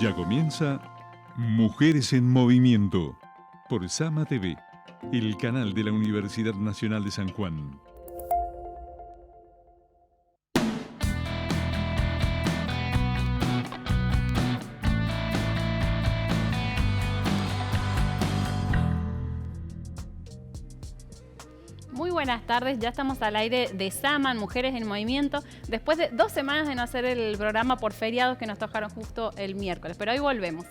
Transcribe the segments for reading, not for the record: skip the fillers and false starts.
Ya comienza Mujeres en Movimiento por Sama TV, el canal de la Universidad Nacional de San Juan. Muy buenas tardes, ya estamos al aire de Sama, Mujeres en Movimiento, después de 2 semanas de no hacer el programa por feriados que nos tocaron justo el miércoles, pero hoy volvemos.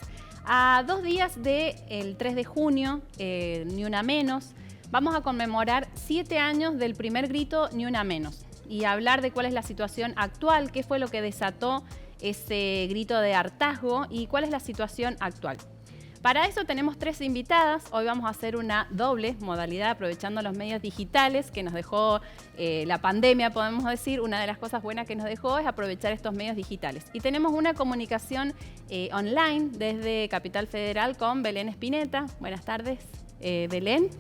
A 2 días del 3 de junio, Ni Una Menos, vamos a conmemorar 7 años del primer grito Ni Una Menos y hablar de cuál es la situación actual, qué fue lo que desató ese grito de hartazgo y cuál es la situación actual. Para eso tenemos 3 invitadas. Hoy vamos a hacer una doble modalidad aprovechando los medios digitales que nos dejó la pandemia, podemos decir. Una de las cosas buenas que nos dejó es aprovechar estos medios digitales. Y tenemos una comunicación online desde Capital Federal con Belén Spinetta. Buenas tardes, Belén.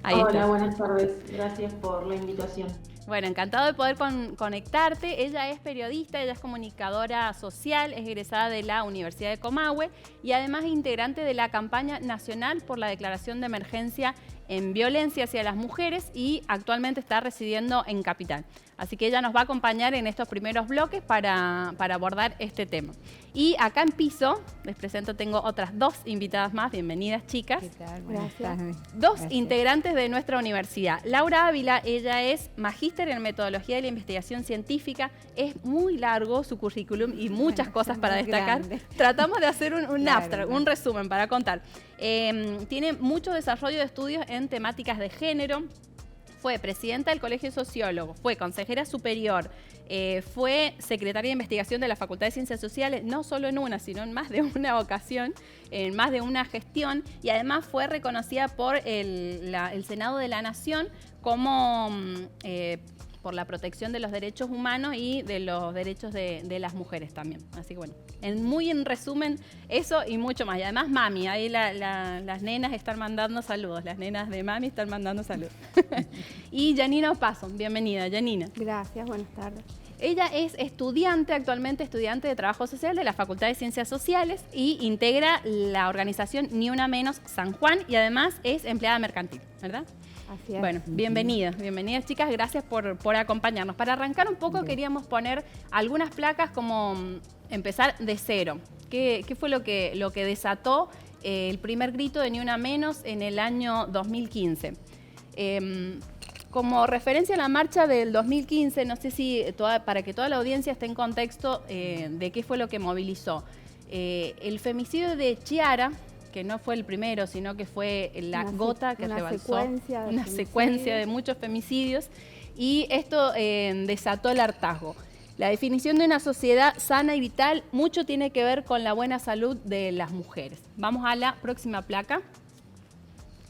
Ahí Hola, está. Buenas tardes. Gracias por la invitación. Bueno, encantado de poder conectarte. Ella es periodista, ella es comunicadora social, es egresada de la Universidad de Comahue y además integrante de la campaña nacional por la declaración de emergencia en violencia hacia las mujeres y actualmente está residiendo en Capital. Así que ella nos va a acompañar en estos primeros bloques para abordar este tema. Y acá en piso, les presento, tengo otras 2 invitadas más. Bienvenidas, chicas. ¿Qué tal? Buenas tardes. 2 integrantes de nuestra universidad. Laura Ávila, ella es magíster en metodología de la investigación científica. Es muy largo su currículum y muchas cosas para destacar. Grande. Tratamos de hacer un abstract, un resumen para contar. Tiene mucho desarrollo de estudios en temáticas de género. Fue presidenta del Colegio de Sociólogos, fue consejera superior, fue secretaria de investigación de la Facultad de Ciencias Sociales, no solo en una, sino en más de una ocasión, en más de una gestión, y además fue reconocida por el Senado de la Nación como por la protección de los derechos humanos y de los derechos de las mujeres también. Así que bueno, muy en resumen, eso y mucho más. Y además Mami, ahí las nenas están mandando saludos, las nenas de Mami están mandando saludos. Y Janina Opaso, bienvenida, Janina. Gracias, buenas tardes. Ella es actualmente estudiante de Trabajo Social de la Facultad de Ciencias Sociales y integra la organización Ni Una Menos San Juan y además es empleada mercantil, ¿verdad? Así es. Bueno, bienvenidas chicas, gracias por acompañarnos. Para arrancar un poco queríamos poner algunas placas como empezar de cero. ¿Qué fue lo que desató el primer grito de Ni Una Menos en el año 2015? Como referencia a la marcha del 2015, no sé si para que toda la audiencia esté en contexto de qué fue lo que movilizó. El femicidio de Chiara, que no fue el primero, sino que fue la gota que rebalsó, una secuencia de muchos femicidios, y esto desató el hartazgo. La definición de una sociedad sana y vital mucho tiene que ver con la buena salud de las mujeres. Vamos a la próxima placa.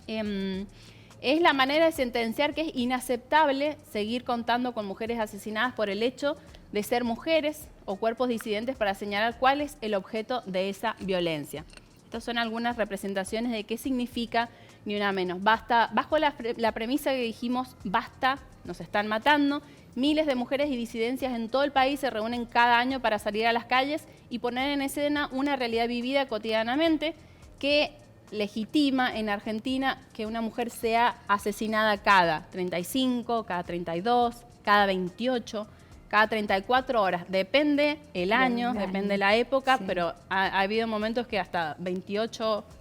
Es la manera de sentenciar que es inaceptable seguir contando con mujeres asesinadas por el hecho de ser mujeres o cuerpos disidentes para señalar cuál es el objeto de esa violencia. Estas son algunas representaciones de qué significa Ni Una Menos. Basta, bajo la premisa que dijimos, basta, nos están matando. Miles de mujeres y disidencias en todo el país se reúnen cada año para salir a las calles y poner en escena una realidad vivida cotidianamente que legitima en Argentina que una mujer sea asesinada cada 35, cada 32, cada 28, cada 34 horas. Depende el año, depende la época, sí. Pero ha habido momentos que hasta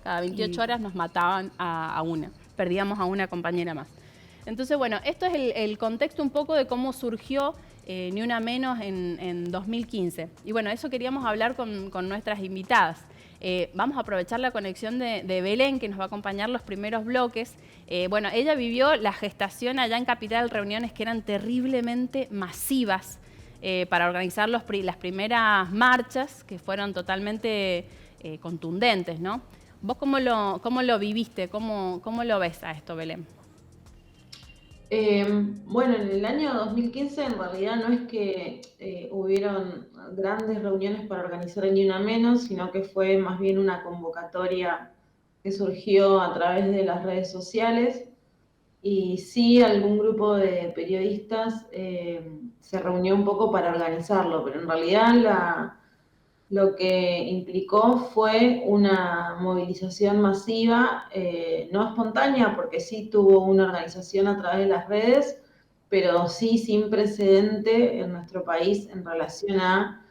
cada 28 horas nos mataban a una. Perdíamos a una compañera más. Entonces, bueno, esto es el contexto un poco de cómo surgió Ni Una Menos en 2015. Y bueno, eso queríamos hablar con nuestras invitadas. Vamos a aprovechar la conexión de Belén, que nos va a acompañar los primeros bloques. Bueno, ella vivió la gestación allá en Capital, reuniones que eran terriblemente masivas para organizar las primeras marchas, que fueron totalmente contundentes, ¿no? ¿Vos cómo lo viviste? ¿Cómo lo ves a esto, Belén? Bueno, en el año 2015 en realidad no es que hubieron grandes reuniones para organizar el Ni Una Menos, sino que fue más bien una convocatoria que surgió a través de las redes sociales y sí algún grupo de periodistas se reunió un poco para organizarlo, pero en realidad lo que implicó fue una movilización masiva, no espontánea, porque sí tuvo una organización a través de las redes, pero sí sin precedente en nuestro país en relación a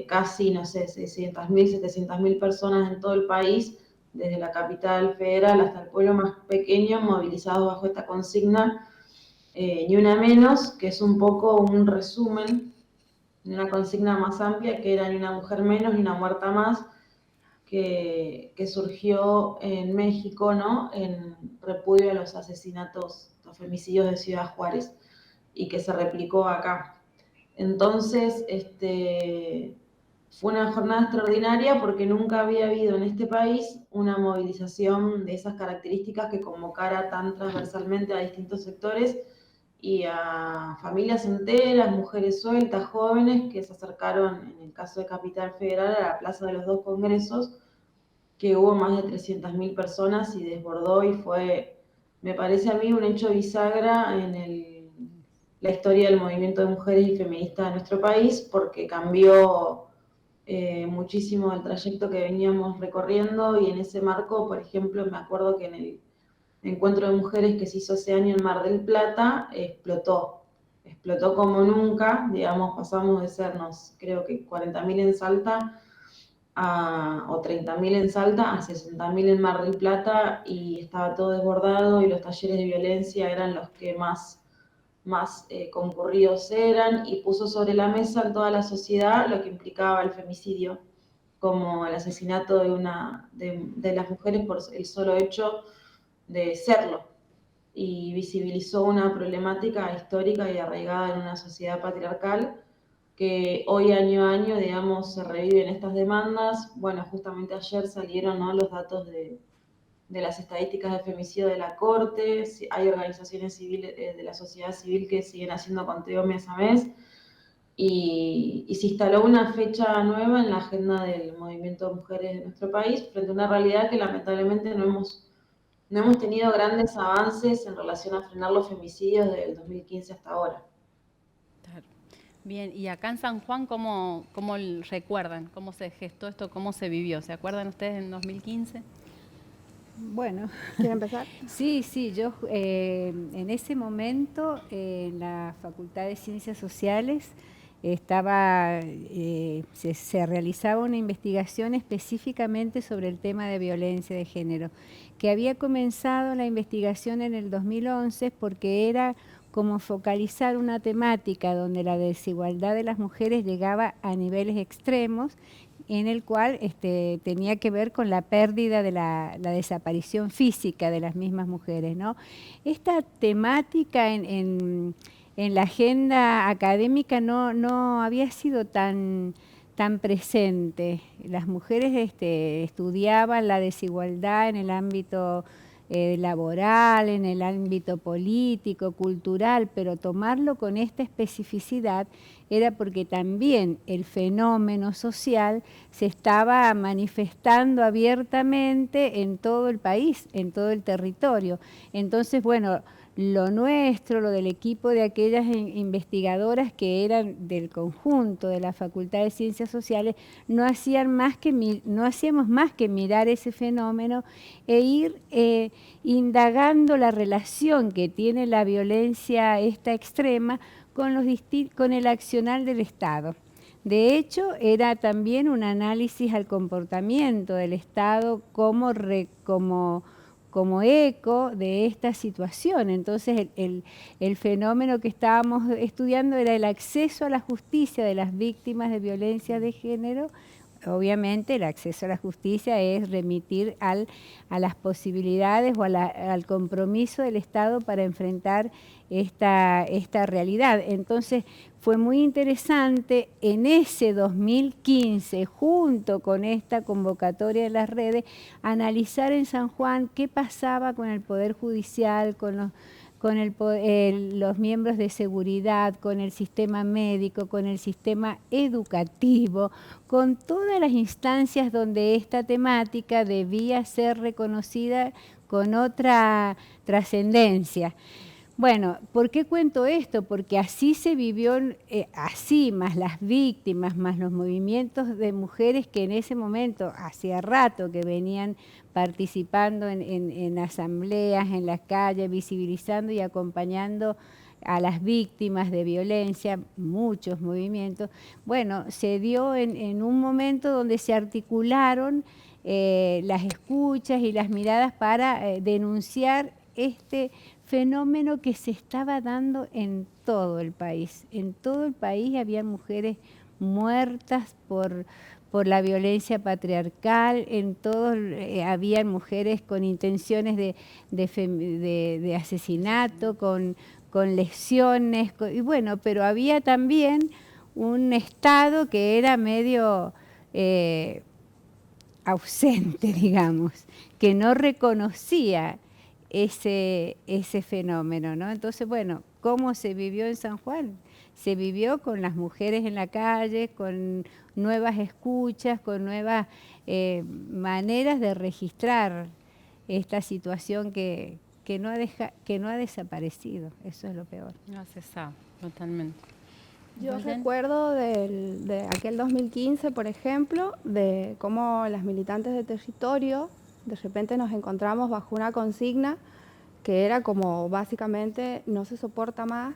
casi, no sé, 600.000, 700.000 personas en todo el país, desde la capital federal hasta el pueblo más pequeño, movilizados bajo esta consigna, ni una menos, que es un poco un resumen de una consigna más amplia que era ni una mujer menos ni una muerta más, que surgió en México, ¿no? En repudio a los asesinatos, los femicidios de Ciudad Juárez, y que se replicó acá. Entonces, fue una jornada extraordinaria porque nunca había habido en este país una movilización de esas características que convocara tan transversalmente a distintos sectores y a familias enteras, mujeres sueltas, jóvenes, que se acercaron, en el caso de Capital Federal, a la Plaza de los Dos Congresos, que hubo más de 300.000 personas y desbordó y fue, me parece a mí, un hecho bisagra en la historia del movimiento de mujeres y feministas de nuestro país, porque cambió muchísimo el trayecto que veníamos recorriendo, y en ese marco, por ejemplo, me acuerdo que en el encuentro de mujeres que se hizo ese año en Mar del Plata, explotó como nunca, digamos, pasamos de sernos, creo que 40.000 en Salta, o 30.000 en Salta, a 60.000 en Mar del Plata, y estaba todo desbordado y los talleres de violencia eran los que más concurridos eran, y puso sobre la mesa en toda la sociedad lo que implicaba el femicidio, como el asesinato de las mujeres por el solo hecho de serlo, y visibilizó una problemática histórica y arraigada en una sociedad patriarcal que hoy año a año, digamos, se reviven estas demandas. Bueno, justamente ayer salieron, ¿no?, los datos de las estadísticas de femicidio de la Corte. Hay organizaciones civiles de la sociedad civil que siguen haciendo conteo mes a mes, y se instaló una fecha nueva en la agenda del movimiento de mujeres de nuestro país, frente a una realidad que lamentablemente no hemos tenido grandes avances en relación a frenar los femicidios desde el 2015 hasta ahora. Claro. Bien, y acá en San Juan, ¿cómo recuerdan? ¿Cómo se gestó esto? ¿Cómo se vivió? ¿Se acuerdan ustedes en 2015? Bueno, ¿Quiere empezar? sí, yo en ese momento en la Facultad de Ciencias Sociales se realizaba una investigación específicamente sobre el tema de violencia de género, que había comenzado la investigación en el 2011 porque era como focalizar una temática donde la desigualdad de las mujeres llegaba a niveles extremos, en el cual tenía que ver con la pérdida de la desaparición física de las mismas mujeres, ¿no? Esta temática en la agenda académica no había sido tan presente. Las mujeres estudiaban la desigualdad en el ámbito laboral, en el ámbito político, cultural, pero tomarlo con esta especificidad era porque también el fenómeno social se estaba manifestando abiertamente en todo el país, en todo el territorio. Entonces, bueno, lo nuestro, lo del equipo de aquellas investigadoras que eran del conjunto de la Facultad de Ciencias Sociales, no hacíamos más que mirar ese fenómeno e ir indagando la relación que tiene la violencia esta extrema con el accionar del Estado. De hecho, era también un análisis al comportamiento del Estado como eco de esta situación. Entonces, el fenómeno que estábamos estudiando era el acceso a la justicia de las víctimas de violencia de género. Obviamente, el acceso a la justicia es remitir a las posibilidades o al compromiso del Estado para enfrentar esta realidad. Entonces, fue muy interesante en ese 2015, junto con esta convocatoria de las redes, analizar en San Juan qué pasaba con el Poder Judicial, con los miembros de seguridad, con el sistema médico, con el sistema educativo, con todas las instancias donde esta temática debía ser reconocida con otra trascendencia. Bueno, ¿por qué cuento esto? Porque así se vivió, así, más las víctimas, más los movimientos de mujeres que en ese momento, hacía rato que venían participando en asambleas, en las calles, visibilizando y acompañando a las víctimas de violencia, muchos movimientos. Bueno, se dio en un momento donde se articularon las escuchas y las miradas para denunciar este fenómeno que se estaba dando en todo el país. En todo el país había mujeres muertas por la violencia patriarcal, en todos había mujeres con intenciones de asesinato, con lesiones, y bueno, pero había también un Estado que era medio ausente, digamos, que no reconocía ese fenómeno, ¿no? Entonces, bueno, ¿cómo se vivió en San Juan? Se vivió con las mujeres en la calle, con nuevas escuchas, con nuevas maneras de registrar esta situación que no ha desaparecido. Eso es lo peor. No ha cesado, totalmente. Yo recuerdo de aquel 2015, por ejemplo, de cómo las militantes de territorio de repente nos encontramos bajo una consigna que era como básicamente no se soporta más,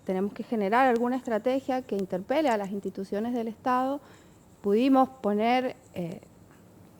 tenemos que generar alguna estrategia que interpele a las instituciones del Estado. Pudimos poner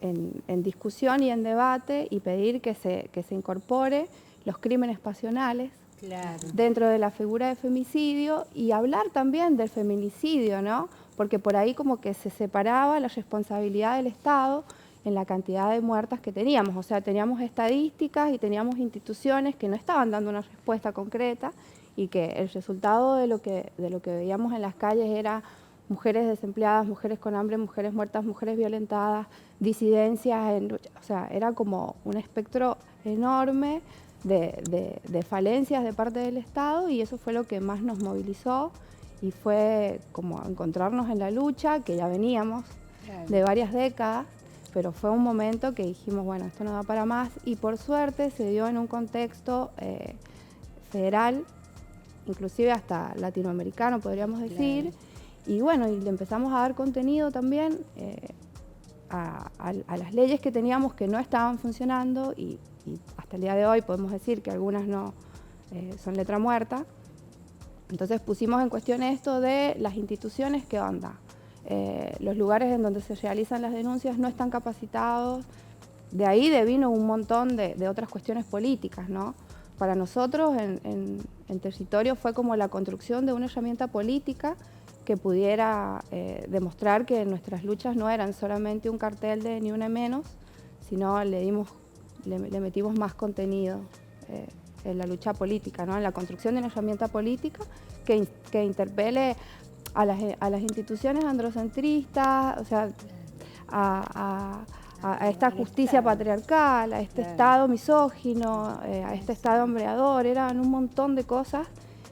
en discusión y en debate y pedir que se incorpore los crímenes pasionales. Claro. Dentro de la figura de femicidio y hablar también del feminicidio, ¿no? Porque por ahí como que se separaba la responsabilidad del Estado en la cantidad de muertas que teníamos. O sea, teníamos estadísticas y teníamos instituciones que no estaban dando una respuesta concreta y que el resultado de lo que veíamos en las calles era mujeres desempleadas, mujeres con hambre, mujeres muertas, mujeres violentadas, disidencias, o sea, era como un espectro enorme de falencias de parte del Estado, y eso fue lo que más nos movilizó y fue como encontrarnos en la lucha, que ya veníamos de varias décadas, pero fue un momento que dijimos, bueno, esto no da para más, y por suerte se dio en un contexto federal, inclusive hasta latinoamericano podríamos decir, y bueno, y le empezamos a dar contenido también a las leyes que teníamos que no estaban funcionando, y hasta el día de hoy podemos decir que algunas no son letra muerta. Entonces pusimos en cuestión esto de las instituciones, ¿qué onda? Los lugares en donde se realizan las denuncias no están capacitados. De ahí devino un montón de otras cuestiones políticas, ¿no? Para nosotros en territorio fue como la construcción de una herramienta política que pudiera demostrar que nuestras luchas no eran solamente un cartel de ni una menos, sino le metimos más contenido en la lucha política, ¿no? En la construcción de una herramienta política que interpele a las instituciones androcentristas, o sea, a esta justicia patriarcal, a este Estado misógino, a este Estado hombreador. Eran un montón de cosas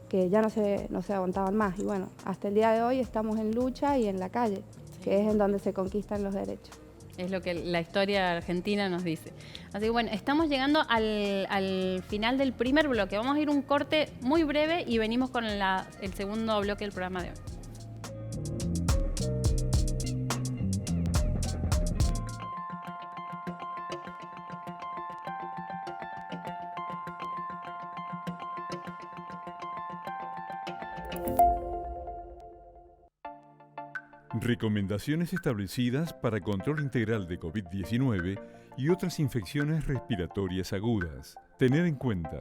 que ya no se aguantaban más. Y bueno, hasta el día de hoy estamos en lucha y en la calle, que es en donde se conquistan los derechos. Es lo que la historia argentina nos dice. Así que bueno, estamos llegando al final del primer bloque. Vamos a ir un corte muy breve y venimos con el segundo bloque del programa de hoy. Recomendaciones establecidas para control integral de COVID-19 y otras infecciones respiratorias agudas. Tener en cuenta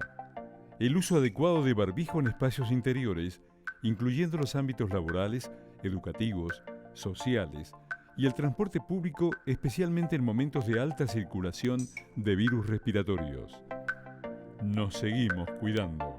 el uso adecuado de barbijo en espacios interiores, incluyendo los ámbitos laborales, educativos, sociales y el transporte público, especialmente en momentos de alta circulación de virus respiratorios. Nos seguimos cuidando.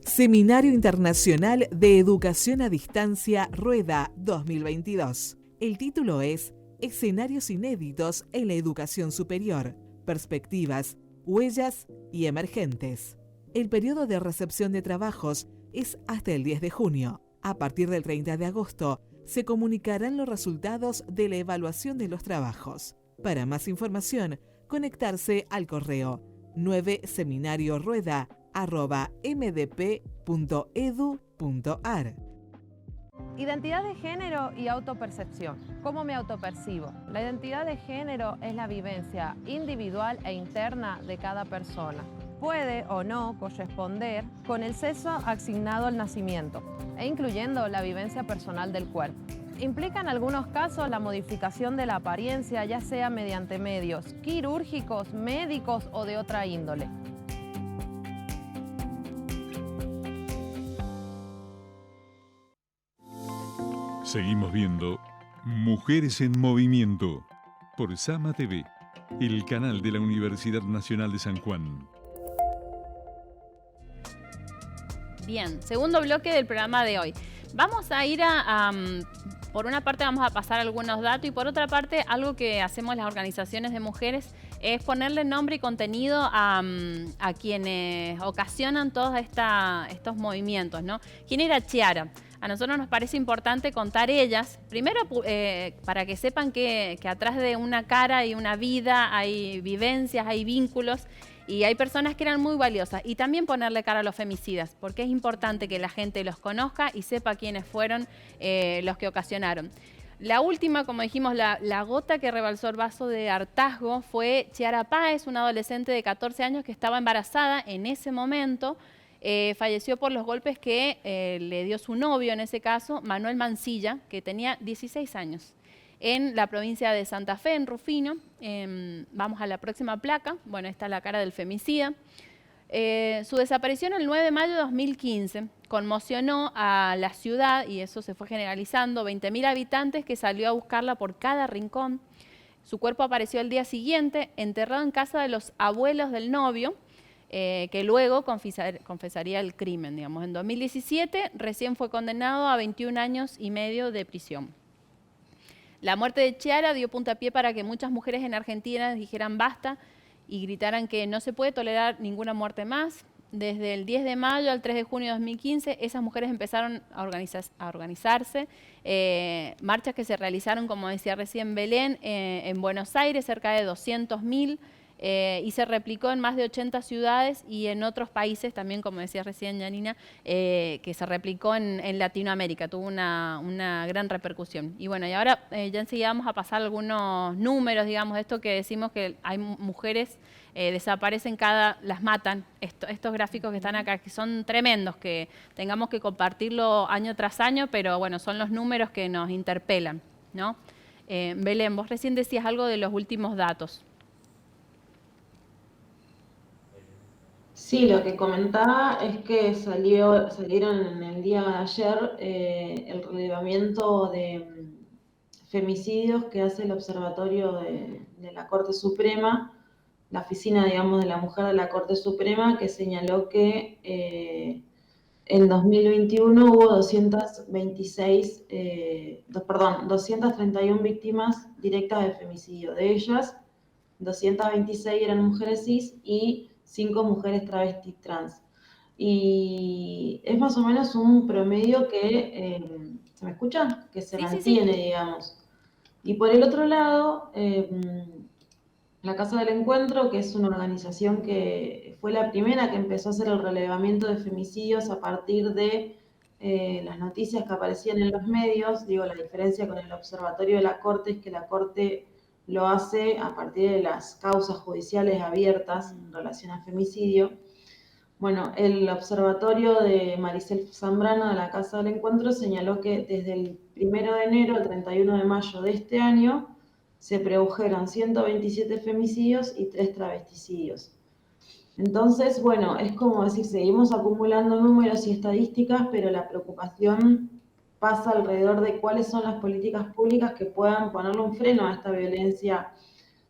Seminario Internacional de Educación a Distancia Rueda 2022. El título es Escenarios inéditos en la educación superior, perspectivas, huellas y emergentes. El periodo de recepción de trabajos es hasta el 10 de junio. A partir del 30 de agosto se comunicarán los resultados de la evaluación de los trabajos. Para más información, conectarse al correo 9seminariorueda@mdp.edu.ar. Identidad de género y autopercepción. ¿Cómo me autopercibo? La identidad de género es la vivencia individual e interna de cada persona. Puede o no corresponder con el sexo asignado al nacimiento, e incluyendo la vivencia personal del cuerpo. Implica en algunos casos la modificación de la apariencia, ya sea mediante medios quirúrgicos, médicos o de otra índole. Seguimos viendo Mujeres en Movimiento por Sama TV, el canal de la Universidad Nacional de San Juan. Bien, segundo bloque del programa de hoy. Vamos a ir por una parte vamos a pasar algunos datos y por otra parte algo que hacemos las organizaciones de mujeres es ponerle nombre y contenido a quienes ocasionan todos estos movimientos, ¿no? ¿Quién era Chiara? A nosotros nos parece importante contar ellas, primero para que sepan que atrás de una cara y una vida hay vivencias, hay vínculos y hay personas que eran muy valiosas. Y también ponerle cara a los femicidas, porque es importante que la gente los conozca y sepa quiénes fueron los que ocasionaron. La última, como dijimos, la gota que rebalsó el vaso de hartazgo fue Chiara Páez, una adolescente de 14 años que estaba embarazada en ese momento. Falleció por los golpes que le dio su novio, en ese caso, Manuel Mancilla, que tenía 16 años, en la provincia de Santa Fe, en Rufino. Vamos a la próxima placa. Bueno, esta es la cara del femicida. Su desaparición el 9 de mayo de 2015 conmocionó a la ciudad y eso se fue generalizando. 20.000 habitantes que salió a buscarla por cada rincón. Su cuerpo apareció el día siguiente, enterrado en casa de los abuelos del novio, que luego confesaría el crimen, digamos. En 2017 recién fue condenado a 21 años y medio de prisión. La muerte de Chiara dio puntapié para que muchas mujeres en Argentina dijeran basta y gritaran que no se puede tolerar ninguna muerte más. Desde el 10 de mayo al 3 de junio de 2015, esas mujeres empezaron a organizarse. Marchas que se realizaron, como decía recién Belén, en Buenos Aires, cerca de 200.000. Y se replicó en más de 80 ciudades y en otros países también, como decía recién Janina, que se replicó en Latinoamérica, tuvo una gran repercusión. Y bueno, y ahora ya enseguida vamos a pasar algunos números, digamos, esto que decimos que hay mujeres desaparecen las matan, estos gráficos que están acá, que son tremendos, que tengamos que compartirlo año tras año, pero bueno, son los números que nos interpelan, ¿no? Belén, vos recién decías algo de los últimos datos. Sí, lo que comentaba es que salieron en el día de ayer el relevamiento de femicidios que hace el Observatorio de la Corte Suprema, la oficina, digamos, de la mujer de la Corte Suprema, que señaló que en 2021 hubo 231 víctimas directas de femicidio. De ellas, 226 eran mujeres cis y 5 mujeres travestis trans. Y es más o menos un promedio que, ¿se me escucha? Que se mantiene, digamos. Y por el otro lado, la Casa del Encuentro, que es una organización que fue la primera que empezó a hacer el relevamiento de femicidios a partir de las noticias que aparecían en los medios. Digo, la diferencia con el Observatorio de la Corte es que la Corte lo hace a partir de las causas judiciales abiertas en relación a femicidio. Bueno, el observatorio de Maricel Zambrano de la Casa del Encuentro señaló que desde el 1 de enero al 31 de mayo de este año se produjeron 127 femicidios y 3 travesticidios. Entonces, bueno, es como decir, seguimos acumulando números y estadísticas, pero la preocupación pasa alrededor de cuáles son las políticas públicas que puedan ponerle un freno a esta violencia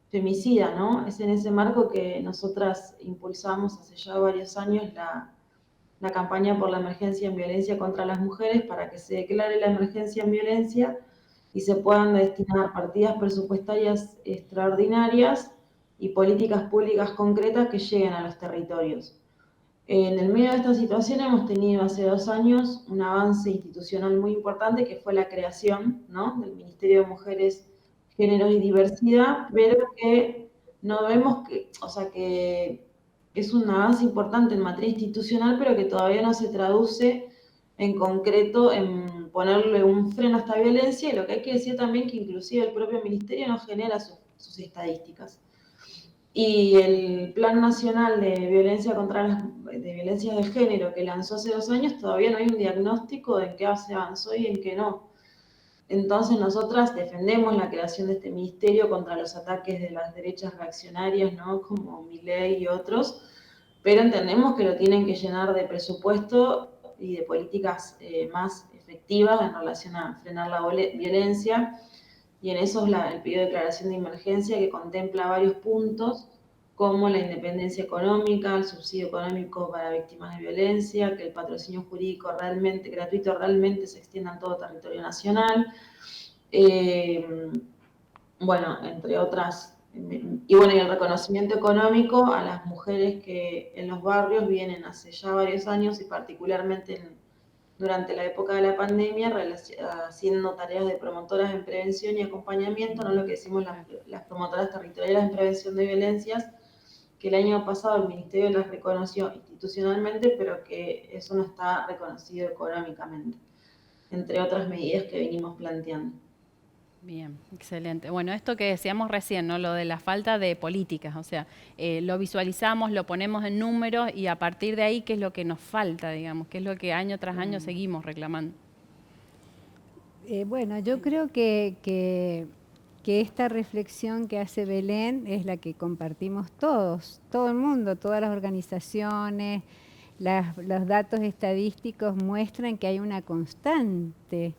femicida, ¿no? Es en ese marco que nosotras impulsamos hace ya varios años la campaña por la emergencia en violencia contra las mujeres para que se declare la emergencia en violencia y se puedan destinar partidas presupuestarias extraordinarias y políticas públicas concretas que lleguen a los territorios. En el medio de esta situación hemos tenido hace 2 años un avance institucional muy importante que fue la creación, ¿no?, del Ministerio de Mujeres, Géneros y Diversidad, pero que no vemos que, o sea, que es un avance importante en materia institucional, pero que todavía no se traduce en concreto en ponerle un freno a esta violencia, y lo que hay que decir también que inclusive el propio ministerio no genera sus estadísticas. Y el Plan Nacional de Violencia de Violencias de Género que lanzó hace 2 años, todavía no hay un diagnóstico de en qué se avanzó y en qué no. Entonces nosotras defendemos la creación de este ministerio contra los ataques de las derechas reaccionarias, ¿no? Como Milei y otros, pero entendemos que lo tienen que llenar de presupuesto y de políticas más efectivas en relación a frenar la violencia, y en eso es el pedido de declaración de emergencia, que contempla varios puntos, como la independencia económica, el subsidio económico para víctimas de violencia, que el patrocinio jurídico gratuito realmente se extienda en todo territorio nacional, bueno, entre otras, y bueno, y el reconocimiento económico a las mujeres que en los barrios vienen hace ya varios años, y particularmente durante la época de la pandemia, haciendo tareas de promotoras en prevención y acompañamiento, no lo que decimos las promotoras territoriales en prevención de violencias, que el año pasado el Ministerio las reconoció institucionalmente, pero que eso no está reconocido económicamente, entre otras medidas que venimos planteando. Bien, excelente. Bueno, esto que decíamos recién, ¿no? Lo de la falta de políticas, o sea, lo visualizamos, lo ponemos en números y a partir de ahí, ¿qué es lo que nos falta, digamos? ¿Qué es lo que año tras año seguimos reclamando? Bueno, yo creo que esta reflexión que hace Belén es la que compartimos todos, todo el mundo, todas las organizaciones. Los datos estadísticos muestran que hay una constante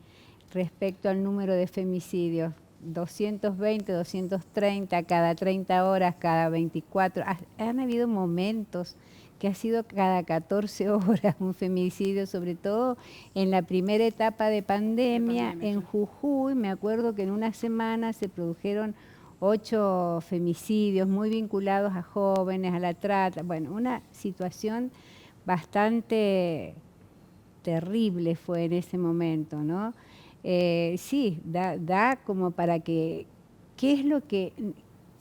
respecto al número de femicidios. 220, 230, cada 30 horas, cada 24. Han habido momentos que ha sido cada 14 horas un femicidio, sobre todo en la primera etapa de pandemia. En Jujuy, me acuerdo que en una semana se produjeron 8 femicidios muy vinculados a jóvenes, a la trata. Bueno, una situación bastante terrible fue en ese momento, ¿no? Sí, da como para que, ¿qué es lo que,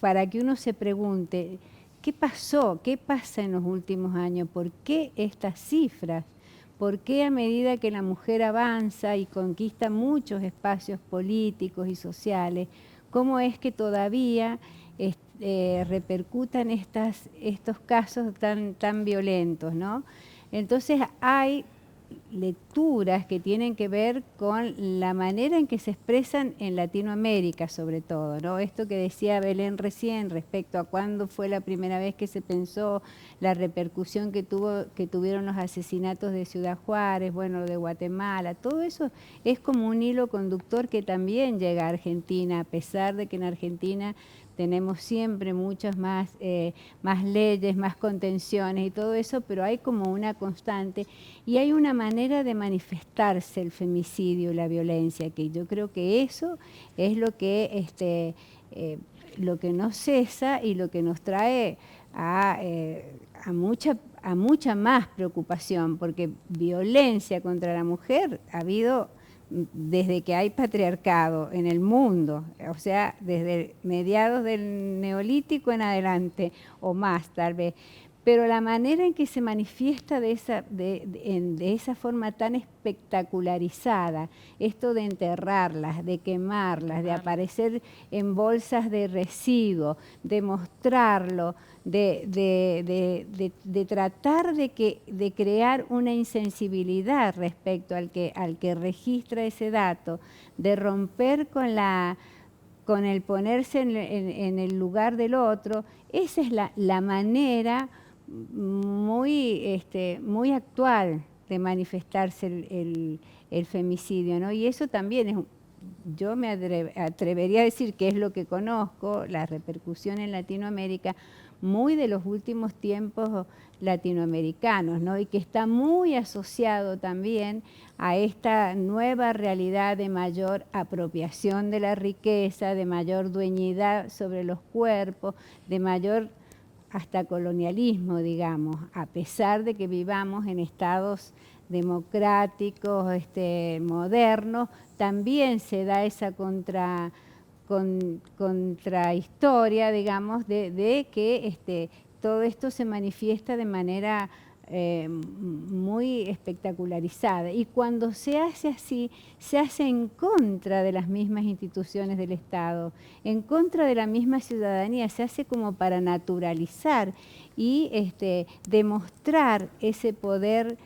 para que uno se pregunte, ¿qué pasó? ¿Qué pasa en los últimos años? ¿Por qué estas cifras? ¿Por qué a medida que la mujer avanza y conquista muchos espacios políticos y sociales, cómo es que todavía repercutan estos casos tan violentos, ¿no? Entonces hay lecturas que tienen que ver con la manera en que se expresan en Latinoamérica, sobre todo, ¿no? Esto que decía Belén recién respecto a cuándo fue la primera vez que se pensó, la repercusión que tuvieron los asesinatos de Ciudad Juárez, bueno, de Guatemala, todo eso es como un hilo conductor que también llega a Argentina, a pesar de que en Argentina tenemos siempre muchas más leyes, más contenciones y todo eso, pero hay como una constante y hay una manera de manifestarse el femicidio y la violencia, que yo creo que eso es lo que no cesa y lo que nos trae a mucha más preocupación, porque violencia contra la mujer ha habido desde que hay patriarcado en el mundo, o sea, desde mediados del Neolítico en adelante, o más tal vez, pero la manera en que se manifiesta de esa forma tan espectacularizada, esto de enterrarlas, de quemarlas, de aparecer en bolsas de residuos, de mostrarlo, de tratar de crear una insensibilidad respecto al que registra ese dato, de romper con el ponerse en el lugar del otro. Esa es la manera muy actual de manifestarse el femicidio, ¿no? Y eso también yo me atrevería a decir que es lo que conozco, la repercusión en Latinoamérica, muy de los últimos tiempos latinoamericanos, ¿no? Y que está muy asociado también a esta nueva realidad de mayor apropiación de la riqueza, de mayor dueñidad sobre los cuerpos, de mayor hasta colonialismo, digamos, a pesar de que vivamos en estados democráticos, modernos, también se da esa contrahistoria, digamos, de que todo esto se manifiesta de manera muy espectacularizada. Y cuando se hace así, se hace en contra de las mismas instituciones del Estado, en contra de la misma ciudadanía, se hace como para naturalizar y demostrar ese poder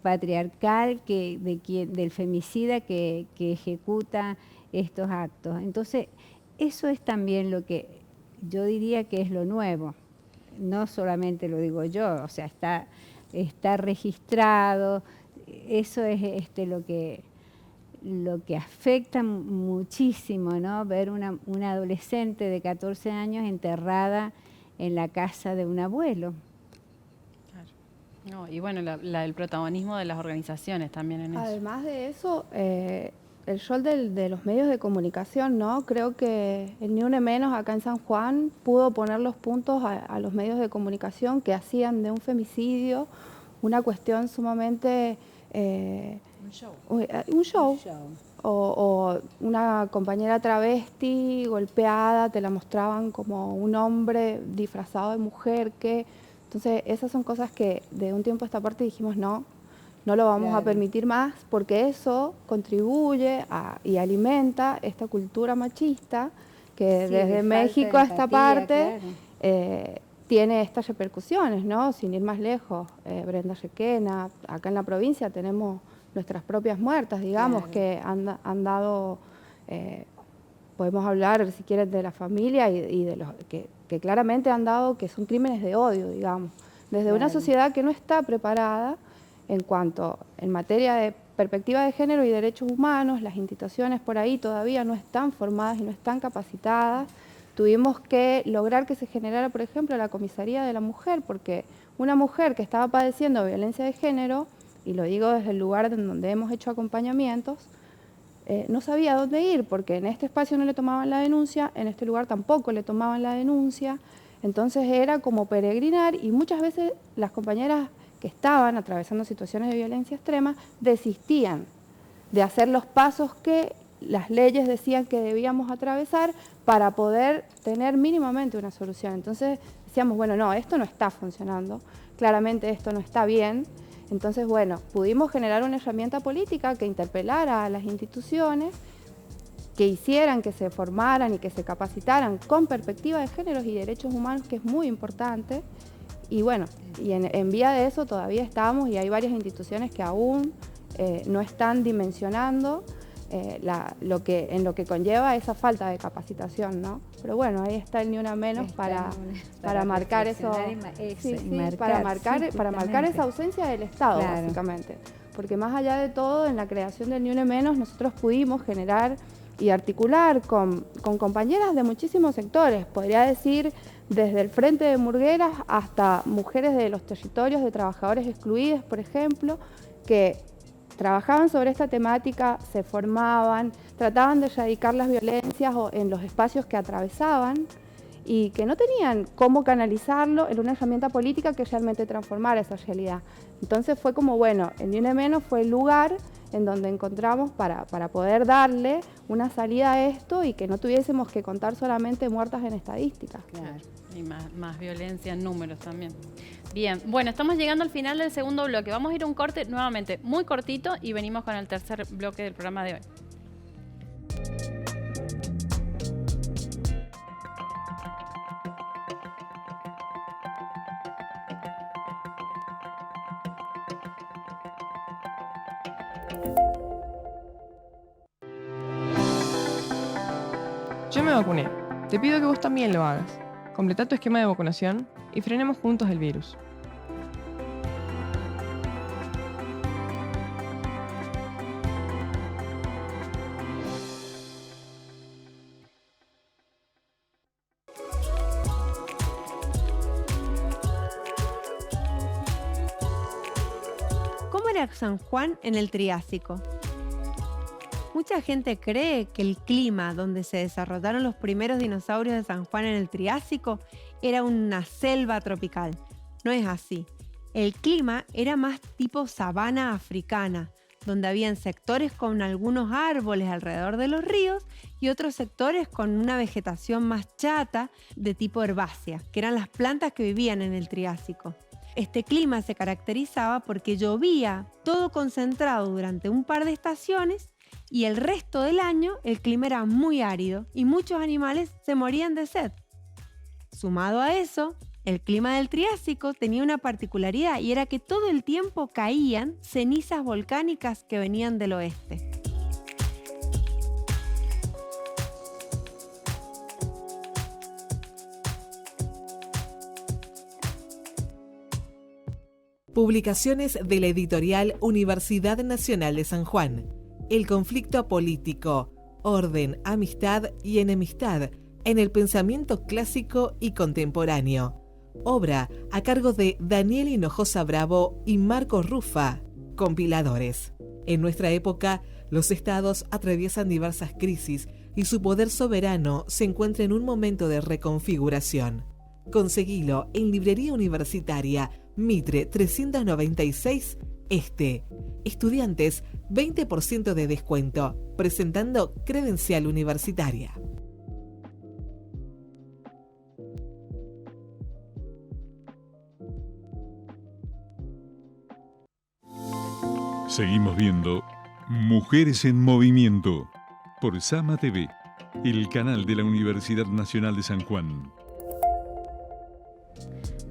patriarcal del femicida que ejecuta estos actos. Entonces, eso es también lo que yo diría que es lo nuevo. No solamente lo digo yo, o sea, está registrado. Eso es lo que afecta muchísimo, ¿no? Ver una adolescente de 14 años enterrada en la casa de un abuelo. No, y bueno, el protagonismo de las organizaciones también en eso. Además de eso, el rol de los medios de comunicación, ¿no? Creo que el Ni Una Menos acá en San Juan pudo poner los puntos a los medios de comunicación que hacían de un femicidio una cuestión sumamente... un show. O una compañera travesti golpeada, te la mostraban como un hombre disfrazado de mujer. Entonces, esas son cosas que de un tiempo a esta parte dijimos no lo vamos a permitir más, porque eso contribuye y alimenta esta cultura machista que desde México a esta parte tiene estas repercusiones, ¿no? Sin ir más lejos, Brenda Requena, acá en la provincia tenemos nuestras propias muertas, digamos, que han dado, podemos hablar si quieres de la familia y de los que claramente han dado que son crímenes de odio, digamos, desde una sociedad que no está preparada en materia de perspectiva de género y derechos humanos. Las instituciones por ahí todavía no están formadas y no están capacitadas. Tuvimos que lograr que se generara, por ejemplo, la comisaría de la mujer, porque una mujer que estaba padeciendo violencia de género, y lo digo desde el lugar en donde hemos hecho acompañamientos, no sabía dónde ir, porque en este espacio no le tomaban la denuncia, en este lugar tampoco le tomaban la denuncia. Entonces era como peregrinar, y muchas veces las compañeras que estaban atravesando situaciones de violencia extrema desistían de hacer los pasos que las leyes decían que debíamos atravesar para poder tener mínimamente una solución. Entonces decíamos, bueno, no, esto no está funcionando, claramente esto no está bien. Entonces, bueno, pudimos generar una herramienta política que interpelara a las instituciones, que hicieran, que se formaran y que se capacitaran con perspectiva de géneros y derechos humanos, que es muy importante. Y bueno, y en vía de eso todavía estamos, y hay varias instituciones que aún no están dimensionando en lo que conlleva esa falta de capacitación, ¿no? Pero bueno, ahí está el Ni Una Menos para marcar eso, para marcar esa ausencia del Estado, básicamente. Porque más allá de todo, en la creación del Ni Una Menos, nosotros pudimos generar y articular con compañeras de muchísimos sectores, podría decir desde el Frente de Murgueras hasta mujeres de los territorios de trabajadores excluidos, por ejemplo, que trabajaban sobre esta temática, se formaban, trataban de erradicar las violencias en los espacios que atravesaban y que no tenían cómo canalizarlo en una herramienta política que realmente transformara esa realidad. Entonces fue como, bueno, el Ni Una Menos fue el lugar en donde encontramos para poder darle una salida a esto y que no tuviésemos que contar solamente muertas en estadísticas. Claro, y más violencia en números también. Bien, bueno, estamos llegando al final del segundo bloque. Vamos a ir a un corte nuevamente muy cortito y venimos con el tercer bloque del programa de hoy. Yo me vacuné. Te pido que vos también lo hagas. Completa tu esquema de vacunación y frenemos juntos el virus. ¿Cómo era San Juan en el Triásico? Mucha gente cree que el clima donde se desarrollaron los primeros dinosaurios de San Juan en el Triásico era una selva tropical. No es así. El clima era más tipo sabana africana, donde habían sectores con algunos árboles alrededor de los ríos y otros sectores con una vegetación más chata de tipo herbácea, que eran las plantas que vivían en el Triásico. Este clima se caracterizaba porque llovía todo concentrado durante un par de estaciones y el resto del año el clima era muy árido y muchos animales se morían de sed. Sumado a eso, el clima del Triásico tenía una particularidad y era que todo el tiempo caían cenizas volcánicas que venían del oeste. Publicaciones de la editorial Universidad Nacional de San Juan. El conflicto político, orden, amistad y enemistad en el pensamiento clásico y contemporáneo. Obra a cargo de Daniel Hinojosa Bravo y Marcos Rufa, compiladores. En nuestra época, los estados atraviesan diversas crisis y su poder soberano se encuentra en un momento de reconfiguración. Conseguilo en Librería Universitaria Mitre 396 Este. Estudiantes, 20% de descuento, presentando credencial universitaria. Seguimos viendo Mujeres en Movimiento por Sama TV, el canal de la Universidad Nacional de San Juan.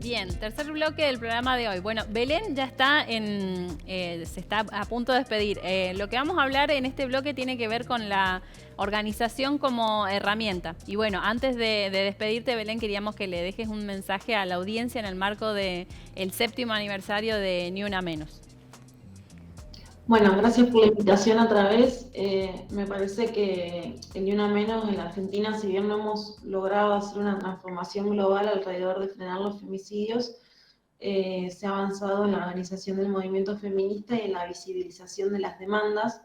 Bien, tercer bloque del programa de hoy. Bueno, Belén ya está se está a punto de despedir. Lo que vamos a hablar en este bloque tiene que ver con la organización como herramienta. Y bueno, antes de despedirte, Belén, queríamos que le dejes un mensaje a la audiencia en el marco del 7º aniversario de Ni Una Menos. Bueno, gracias por la invitación otra vez. Me parece que Ni Una Menos en la Argentina, si bien no hemos logrado hacer una transformación global alrededor de frenar los femicidios, se ha avanzado en la organización del movimiento feminista y en la visibilización de las demandas.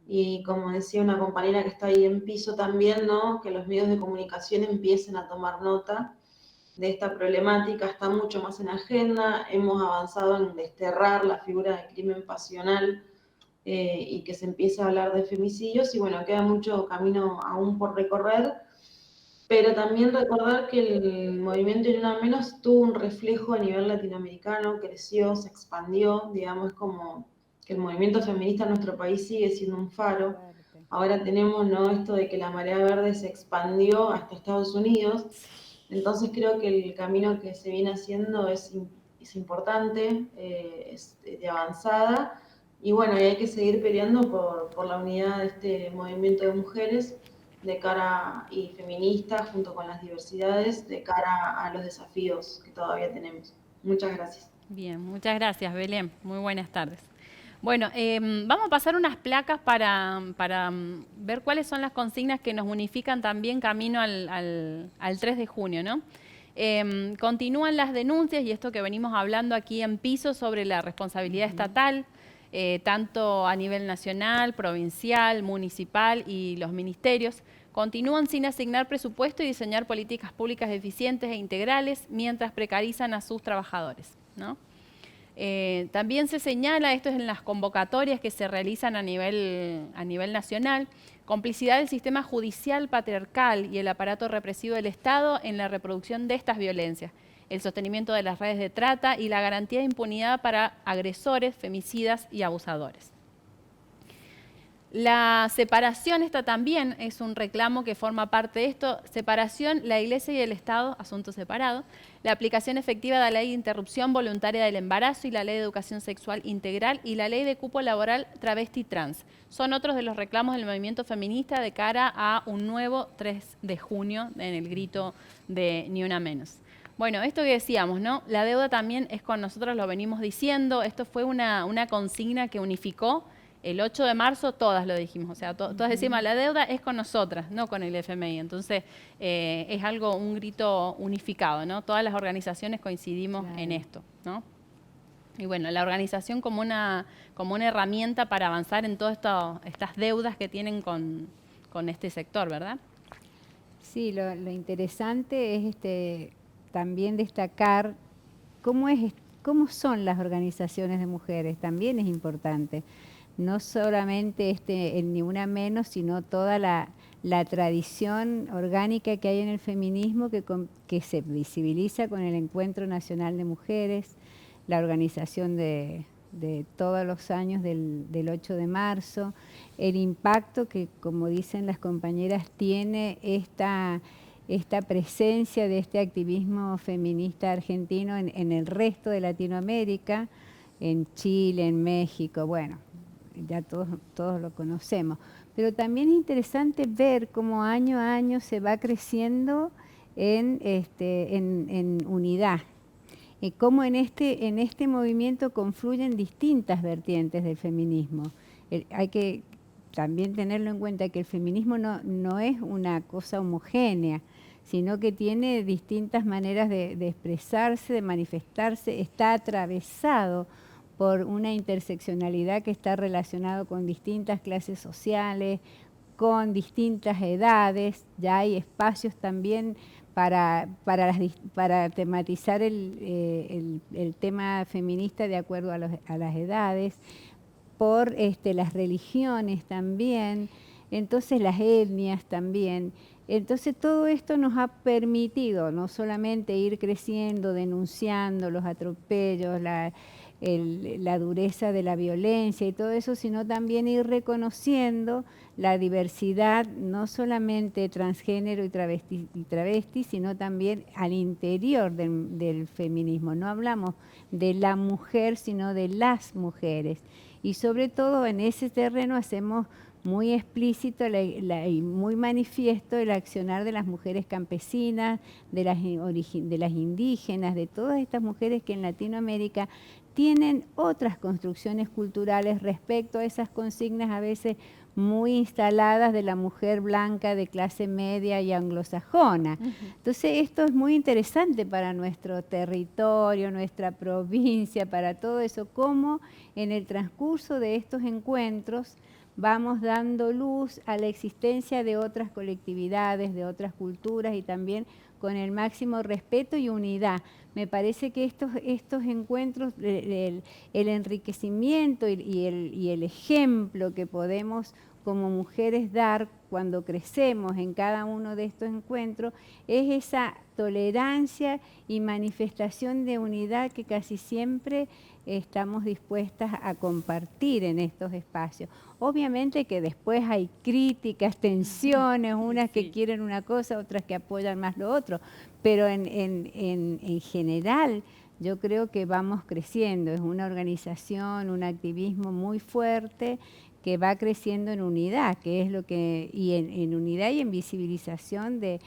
Y como decía una compañera que está ahí en piso también, ¿no? Que los medios de comunicación empiecen a tomar nota de esta problemática, está mucho más en agenda. Hemos avanzado en desterrar la figura de crimen pasional y que se empiece a hablar de femicidios, y bueno, queda mucho camino aún por recorrer, pero también recordar que el movimiento Ni Una Menos tuvo un reflejo a nivel latinoamericano, creció, se expandió, digamos, como que el movimiento feminista en nuestro país sigue siendo un faro. Ahora tenemos, ¿no?, esto de que la marea verde se expandió hasta Estados Unidos, entonces creo que el camino que se viene haciendo es importante, es de avanzada. Y bueno, hay que seguir peleando por la unidad de este movimiento de mujeres de cara y feministas junto con las diversidades de cara a los desafíos que todavía tenemos. Muchas gracias. Bien, muchas gracias, Belén. Muy buenas tardes. Bueno, vamos a pasar unas placas para ver cuáles son las consignas que nos unifican también camino al 3 de junio, ¿no? Continúan las denuncias y esto que venimos hablando aquí en piso sobre la responsabilidad estatal, tanto a nivel nacional, provincial, municipal y los ministerios, continúan sin asignar presupuesto y diseñar políticas públicas eficientes e integrales mientras precarizan a sus trabajadores, ¿no? También se señala, esto es en las convocatorias que se realizan a nivel nacional, complicidad del sistema judicial patriarcal y el aparato represivo del Estado en la reproducción de estas violencias, el sostenimiento de las redes de trata y la garantía de impunidad para agresores, femicidas y abusadores. La separación, esta también es un reclamo que forma parte de esto, separación, la Iglesia y el Estado, asunto separado, la aplicación efectiva de la Ley de Interrupción Voluntaria del Embarazo y la Ley de Educación Sexual Integral y la Ley de Cupo Laboral Travesti Trans. Son otros de los reclamos del movimiento feminista de cara a un nuevo 3 de junio en el grito de Ni Una Menos. Bueno, esto que decíamos, ¿no? La deuda también es con nosotros, lo venimos diciendo, esto fue una consigna que unificó. El 8 de marzo todas lo dijimos, o sea, todas decimos, la deuda es con nosotras, no con el FMI. Entonces, es algo, un grito unificado, ¿no? Todas las organizaciones coincidimos en esto, ¿no? Y bueno, la organización como una herramienta para avanzar en todas estas deudas que tienen con este sector, ¿verdad? Sí, lo interesante es también destacar cómo son las organizaciones de mujeres, también es importante. no solamente el Ni Una Menos, sino toda la tradición orgánica que hay en el feminismo que se visibiliza con el Encuentro Nacional de Mujeres, la organización de todos los años del 8 de marzo, el impacto que, como dicen las compañeras, tiene esta presencia de este activismo feminista argentino en el resto de Latinoamérica, en Chile, en México, bueno, ya todos lo conocemos. Pero también es interesante ver cómo año a año se va creciendo en unidad. Y cómo en este movimiento confluyen distintas vertientes del feminismo. Hay que también tenerlo en cuenta que el feminismo no es una cosa homogénea, sino que tiene distintas maneras de expresarse, de manifestarse, está atravesado por una interseccionalidad que está relacionado con distintas clases sociales, con distintas edades. Ya hay espacios también para tematizar el tema feminista de acuerdo a las edades, por las religiones también, entonces las etnias también. Entonces todo esto nos ha permitido no solamente ir creciendo, denunciando los atropellos, la dureza de la violencia y todo eso, sino también ir reconociendo la diversidad, no solamente transgénero y travesti, sino también al interior del feminismo. No hablamos de la mujer, sino de las mujeres. Y sobre todo en ese terreno hacemos muy explícito y muy manifiesto el accionar de las mujeres campesinas, de las indígenas, de todas estas mujeres que en Latinoamérica tienen otras construcciones culturales respecto a esas consignas a veces muy instaladas de la mujer blanca de clase media y anglosajona. Entonces esto es muy interesante para nuestro territorio, nuestra provincia, para todo eso, cómo en el transcurso de estos encuentros vamos dando luz a la existencia de otras colectividades, de otras culturas y también con el máximo respeto y unidad. Me parece que estos encuentros, el enriquecimiento y el ejemplo que podemos como mujeres dar cuando crecemos en cada uno de estos encuentros es esa tolerancia y manifestación de unidad que casi siempre estamos dispuestas a compartir en estos espacios. Obviamente que después hay críticas, tensiones, unas que quieren una cosa, otras que apoyan más lo otro, pero en general yo creo que vamos creciendo. Es una organización, un activismo muy fuerte que va creciendo en unidad, que es lo que, y en unidad y en visibilización de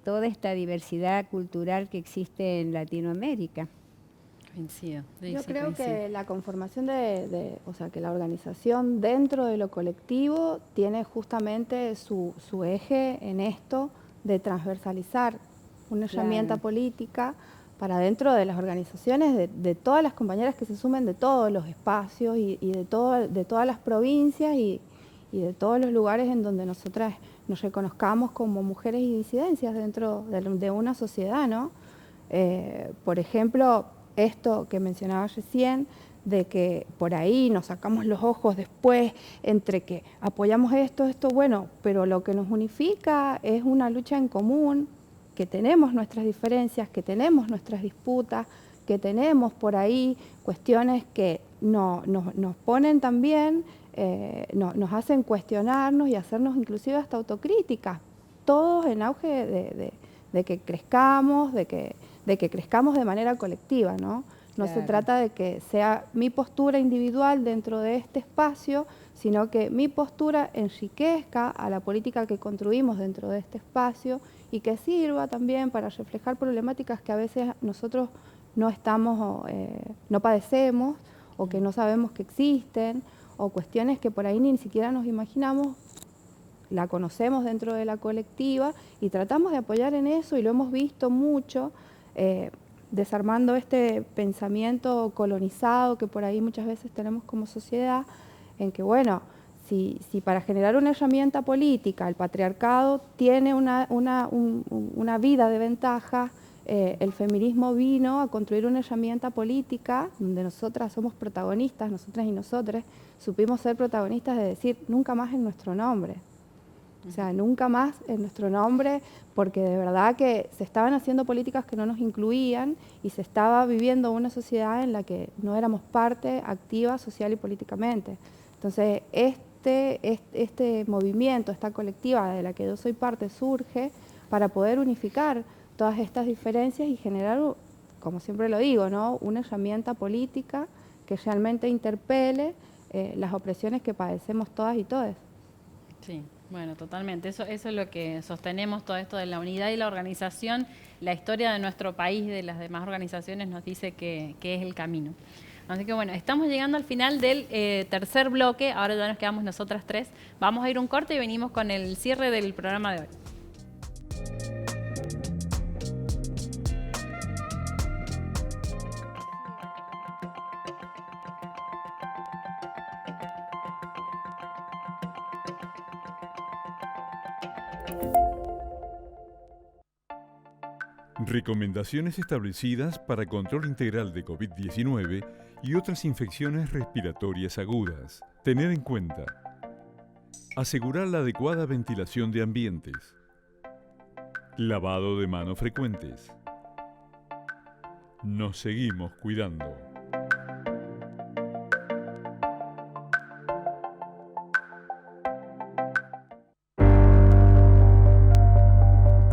toda esta diversidad cultural que existe en Latinoamérica. Coincido. Yo creo que la conformación o sea, que la organización dentro de lo colectivo tiene justamente su eje en esto de transversalizar una herramienta política para dentro de las organizaciones, de todas las compañeras que se sumen de todos los espacios y de todas las provincias y de todos los lugares en donde nosotras nos reconozcamos como mujeres y disidencias dentro de una sociedad, ¿no? Por ejemplo, esto que mencionaba recién, de que por ahí nos sacamos los ojos después entre que apoyamos esto, bueno, pero lo que nos unifica es una lucha en común, que tenemos nuestras diferencias, que tenemos nuestras disputas, que tenemos por ahí cuestiones que nos ponen también, nos hacen cuestionarnos y hacernos inclusive hasta autocríticas, todos en auge de que crezcamos, de que crezcamos de manera colectiva, ¿no? No se trata de que sea mi postura individual dentro de este espacio, sino que mi postura enriquezca a la política que construimos dentro de este espacio y que sirva también para reflejar problemáticas que a veces nosotros no padecemos o que no sabemos que existen, o cuestiones que por ahí ni siquiera nos imaginamos, la conocemos dentro de la colectiva y tratamos de apoyar en eso, y lo hemos visto mucho, desarmando este pensamiento colonizado que por ahí muchas veces tenemos como sociedad, en que bueno, si para generar una herramienta política el patriarcado tiene una vida de ventaja, el feminismo vino a construir una herramienta política donde nosotras somos protagonistas, nosotras y nosotros, supimos ser protagonistas de decir nunca más en nuestro nombre. O sea, nunca más en nuestro nombre, porque de verdad que se estaban haciendo políticas que no nos incluían y se estaba viviendo una sociedad en la que no éramos parte activa social y políticamente. Entonces, este movimiento, esta colectiva de la que yo soy parte, surge para poder unificar todas estas diferencias y generar, como siempre lo digo, ¿no?, una herramienta política que realmente interpele las opresiones que padecemos todas y todes. Sí. Bueno, totalmente. Eso es lo que sostenemos, todo esto de la unidad y la organización. La historia de nuestro país, de las demás organizaciones, nos dice que es el camino. Así que bueno, estamos llegando al final del tercer bloque. Ahora ya nos quedamos nosotras tres. Vamos a ir un corte y venimos con el cierre del programa de hoy. Recomendaciones establecidas para control integral de COVID-19 y otras infecciones respiratorias agudas. Tener en cuenta: asegurar la adecuada ventilación de ambientes, lavado de manos frecuentes. Nos seguimos cuidando.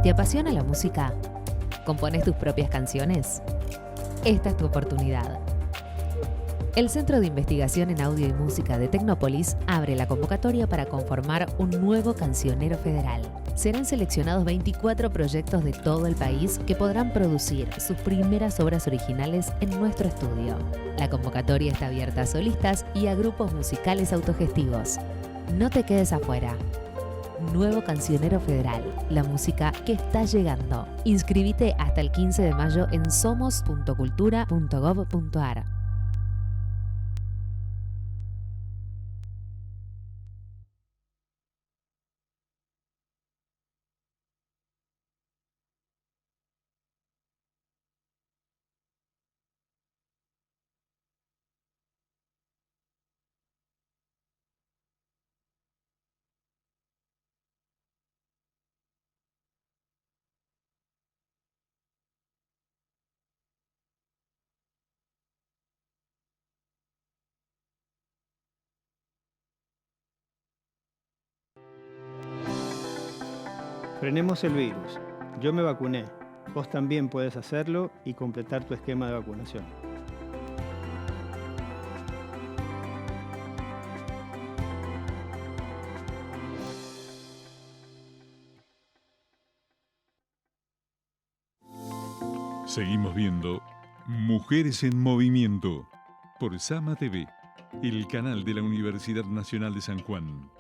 ¿Te apasiona la música? ¿Compones tus propias canciones? Esta es tu oportunidad. El Centro de Investigación en Audio y Música de Tecnópolis abre la convocatoria para conformar un nuevo cancionero federal. Serán seleccionados 24 proyectos de todo el país que podrán producir sus primeras obras originales en nuestro estudio. La convocatoria está abierta a solistas y a grupos musicales autogestivos. No te quedes afuera. Nuevo Cancionero Federal, la música que está llegando. Inscribite hasta el 15 de mayo en somos.cultura.gov.ar. Frenemos el virus. Yo me vacuné. Vos también puedes hacerlo y completar tu esquema de vacunación. Seguimos viendo Mujeres en Movimiento por Sama TV, el canal de la Universidad Nacional de San Juan.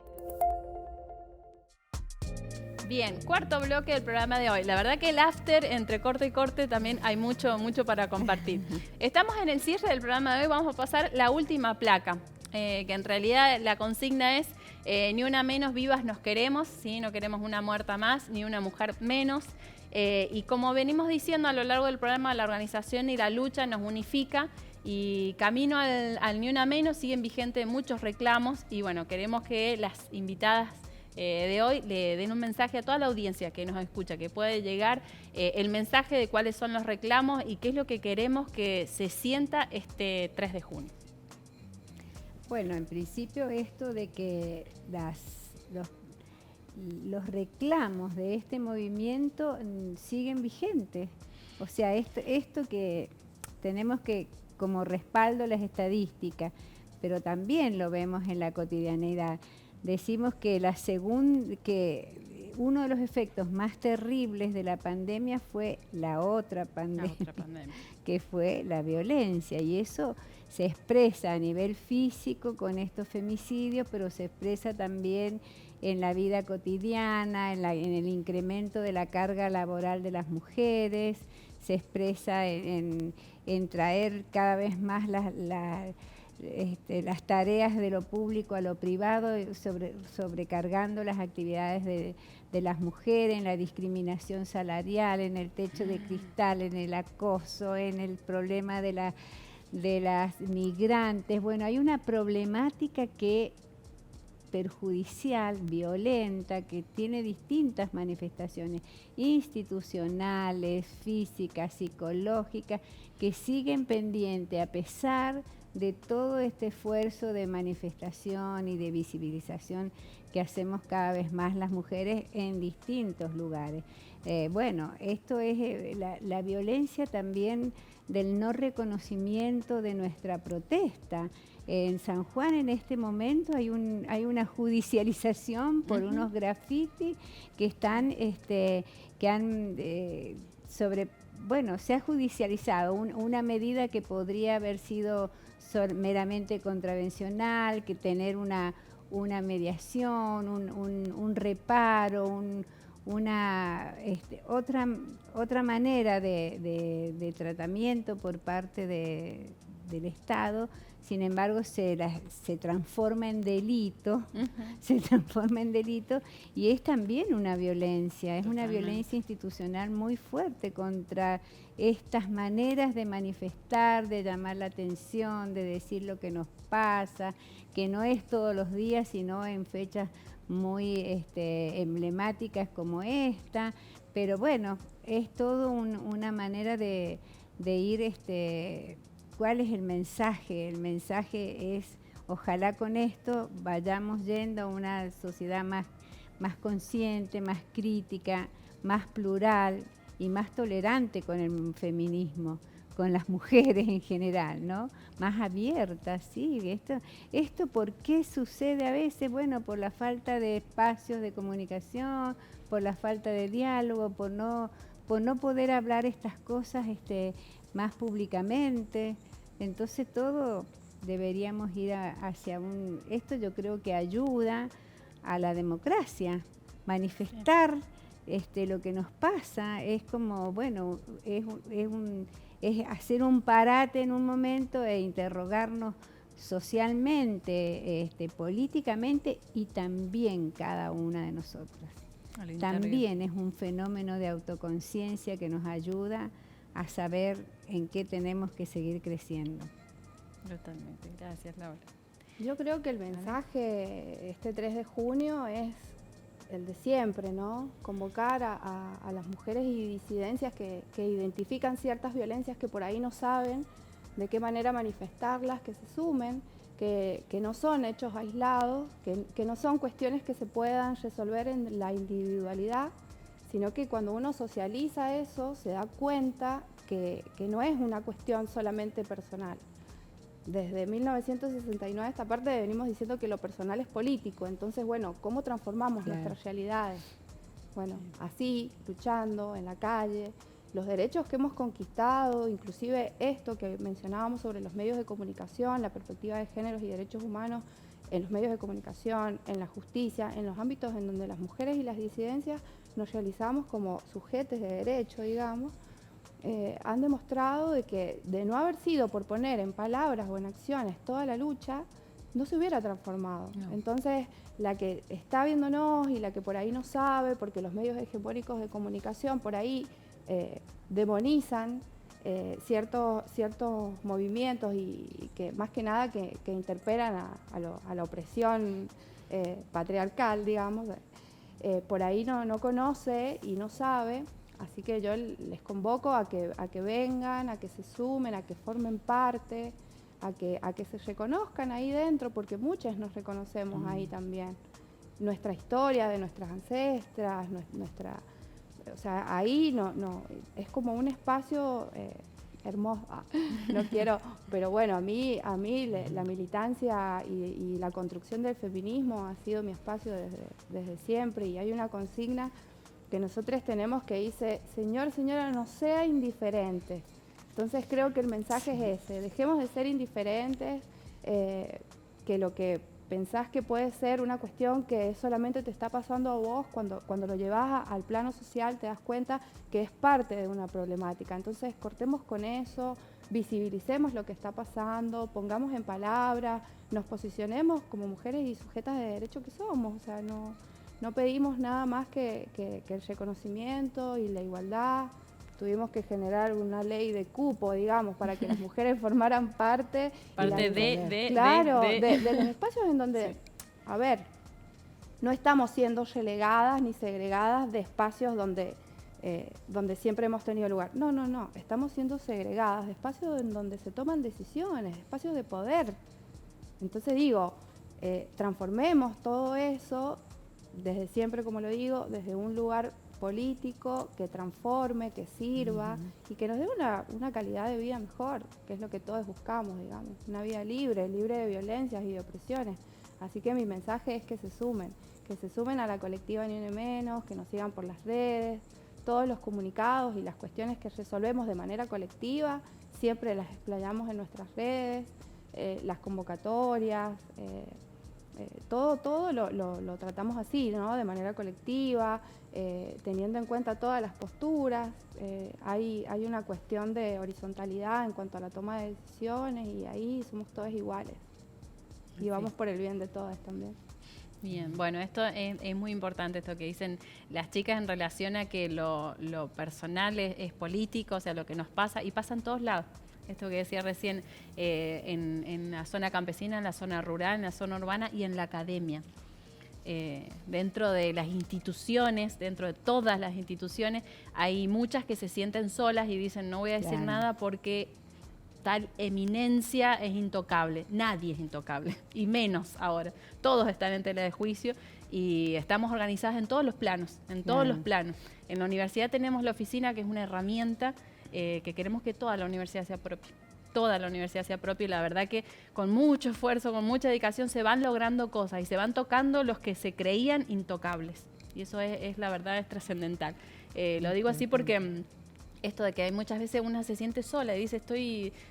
Bien, cuarto bloque del programa de hoy. La verdad que el after, entre corte y corte, también hay mucho para compartir. Estamos en el cierre del programa de hoy, vamos a pasar la última placa, que en realidad la consigna es ni una menos vivas nos queremos, ¿sí? No queremos una muerta más, ni una mujer menos. Y como venimos diciendo a lo largo del programa, la organización y la lucha nos unifica y camino al ni una menos siguen vigentes muchos reclamos y bueno, queremos que las invitadas de hoy le den un mensaje a toda la audiencia que nos escucha, que puede llegar el mensaje de cuáles son los reclamos y qué es lo que queremos que se sienta este 3 de junio. Bueno, en principio esto de que los reclamos de este movimiento siguen vigentes. O sea, esto que tenemos que como respaldo las estadísticas, pero también lo vemos en la cotidianidad. Decimos que uno de los efectos más terribles de la pandemia fue la otra pandemia, que fue la violencia, y eso se expresa a nivel físico con estos femicidios, pero se expresa también en la vida cotidiana, en el incremento de la carga laboral de las mujeres, se expresa en traer cada vez más las tareas de lo público a lo privado, sobrecargando las actividades de las mujeres, en la discriminación salarial, en el techo de cristal, en el acoso, en el problema de las migrantes. Bueno, hay una problemática que perjudicial, violenta, que tiene distintas manifestaciones institucionales, físicas, psicológicas, que siguen pendientes a pesar de todo este esfuerzo de manifestación y de visibilización que hacemos cada vez más las mujeres en distintos lugares. Bueno, esto es la violencia también del no reconocimiento de nuestra protesta. En San Juan en este momento hay una judicialización por unos grafitis que están, se ha judicializado una medida que podría haber sido meramente contravencional, que tener una mediación, un reparo, otra manera de tratamiento por parte del Estado. Sin embargo, se transforma en delito, se transforma en delito, y es también una violencia, es una violencia institucional muy fuerte contra estas maneras de manifestar, de llamar la atención, de decir lo que nos pasa, que no es todos los días, sino en fechas muy emblemáticas como esta. Pero bueno, es todo una manera de ir... ¿Cuál es el mensaje? El mensaje es, ojalá con esto vayamos yendo a una sociedad más consciente, más crítica, más plural y más tolerante con el feminismo, con las mujeres en general, ¿no? Más abierta, sí. ¿Esto por qué sucede a veces? Bueno, por la falta de espacios de comunicación, por la falta de diálogo, por no poder hablar estas cosas más públicamente. Entonces todo deberíamos ir hacia esto yo creo que ayuda a la democracia, manifestar lo que nos pasa, es como, bueno, es hacer un parate en un momento e interrogarnos socialmente, políticamente, y también cada una de nosotras. También es un fenómeno de autoconciencia que nos ayuda a saber en qué tenemos que seguir creciendo. Totalmente, gracias Laura. Yo creo que el mensaje este 3 de junio es el de siempre, ¿no? Convocar a las mujeres y disidencias que identifican ciertas violencias que por ahí no saben de qué manera manifestarlas, que se sumen, que no son hechos aislados, que no son cuestiones que se puedan resolver en la individualidad, sino que cuando uno socializa eso se da cuenta que no es una cuestión solamente personal. Desde 1969 esta parte venimos diciendo que lo personal es político, entonces bueno, ¿cómo transformamos nuestras realidades? Bueno, así, luchando en la calle, los derechos que hemos conquistado, inclusive esto que mencionábamos sobre los medios de comunicación, la perspectiva de géneros y derechos humanos en los medios de comunicación, en la justicia, en los ámbitos en donde las mujeres y las disidencias nos realizamos como sujetos de derecho, digamos, han demostrado de que de no haber sido por poner en palabras o en acciones toda la lucha, no se hubiera transformado. No. Entonces, la que está viéndonos y la que por ahí no sabe, porque los medios hegemónicos de comunicación por ahí demonizan ciertos movimientos y que más que nada que interpelan a la opresión patriarcal, digamos, por ahí no conoce y no sabe, así que yo les convoco a que vengan, a que se sumen, a que formen parte, a que se reconozcan ahí dentro, porque muchas nos reconocemos ahí también. Nuestra historia de nuestras ancestras, o sea, ahí es como un espacio hermoso. No quiero, pero bueno, a mí la militancia y la construcción del feminismo ha sido mi espacio desde siempre, y hay una consigna que nosotros tenemos que dice: Señor, señora, no sea indiferente. Entonces creo que el mensaje es ese: dejemos de ser indiferentes, que lo que pensás que puede ser una cuestión que solamente te está pasando a vos, cuando lo llevas al plano social te das cuenta que es parte de una problemática. Entonces cortemos con eso, visibilicemos lo que está pasando, pongamos en palabras, nos posicionemos como mujeres y sujetas de derecho que somos. O sea, no pedimos nada más que el reconocimiento y la igualdad. Tuvimos que generar una ley de cupo, digamos, para que las mujeres formaran parte de los espacios en donde, sí. A ver, no estamos siendo relegadas ni segregadas de espacios donde siempre hemos tenido lugar. No, estamos siendo segregadas de espacios en donde se toman decisiones, espacios de poder. Entonces digo, transformemos todo eso desde siempre, como lo digo, desde un lugar político que transforme, que sirva y que nos dé una calidad de vida mejor, que es lo que todos buscamos, digamos, una vida libre de violencias y de opresiones. Así que mi mensaje es que se sumen a la colectiva Ni Una Menos, que nos sigan por las redes, todos los comunicados y las cuestiones que resolvemos de manera colectiva, siempre las explayamos en nuestras redes, las convocatorias, todo lo tratamos así, ¿no? De manera colectiva, teniendo en cuenta todas las posturas. Hay una cuestión de horizontalidad en cuanto a la toma de decisiones y ahí somos todos iguales. Y vamos por el bien de todas también. Bien, bueno, esto es muy importante, esto que dicen las chicas en relación a que lo personal es político, o sea, lo que nos pasa, y pasa en todos lados. Esto que decía recién, en la zona campesina, en la zona rural, en la zona urbana y en la academia. Dentro de las instituciones, dentro de todas las instituciones, hay muchas que se sienten solas y dicen no voy a decir nada porque tal eminencia es intocable. Nadie es intocable, y menos ahora. Todos están en tela de juicio y estamos organizadas en todos los planos, los planos. En la universidad tenemos la oficina, que es una herramienta que queremos que toda la universidad sea propia, y la verdad que con mucho esfuerzo, con mucha dedicación se van logrando cosas y se van tocando los que se creían intocables, y eso es la verdad, es trascendental. Lo digo así porque esto de que hay muchas veces una se siente sola y dice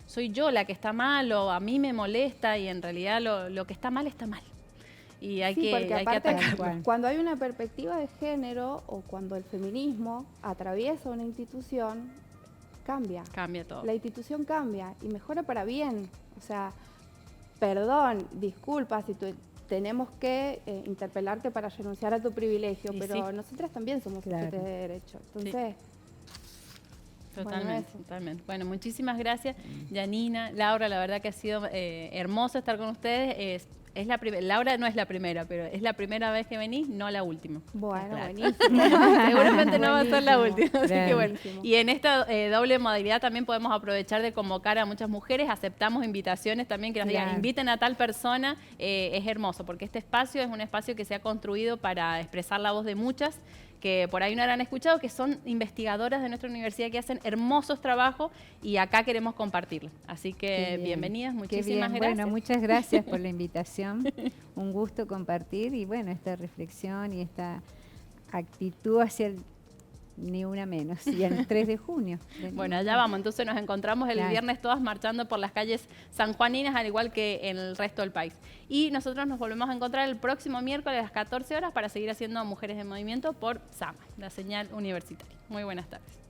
soy yo la que está mal, o a mí me molesta, y en realidad lo que está mal y hay que atacarlo. Cuando hay una perspectiva de género o cuando el feminismo atraviesa una institución, cambia todo. La institución cambia y mejora para bien. O sea, perdón, disculpa si tenemos que interpelarte para renunciar a tu privilegio, pero nosotras también somos sujetos de derecho. Entonces, Totalmente. Bueno, muchísimas gracias, Janina, Laura, la verdad que ha sido hermoso estar con ustedes. Laura no es la primera, pero es la primera vez que venís, no la última. Bueno, buenísimo. Seguramente no va a ser la última. Así que bueno. Y en esta doble modalidad también podemos aprovechar de convocar a muchas mujeres. Aceptamos invitaciones también que nos digan, inviten a tal persona. Es hermoso, porque este espacio es un espacio que se ha construido para expresar la voz de muchas que por ahí no habrán escuchado, que son investigadoras de nuestra universidad que hacen hermosos trabajos, y acá queremos compartirlo. Así que bienvenidas, muchísimas gracias. Bueno, muchas gracias por la invitación. Un gusto compartir y bueno, esta reflexión y esta actitud hacia el Ni Una Menos, y el 3 de junio. Bueno, allá vamos, entonces nos encontramos el viernes todas marchando por las calles sanjuaninas, al igual que en el resto del país. Y nosotros nos volvemos a encontrar el próximo miércoles a las 14 horas para seguir haciendo Mujeres en Movimiento por SAMA, la señal universitaria. Muy buenas tardes.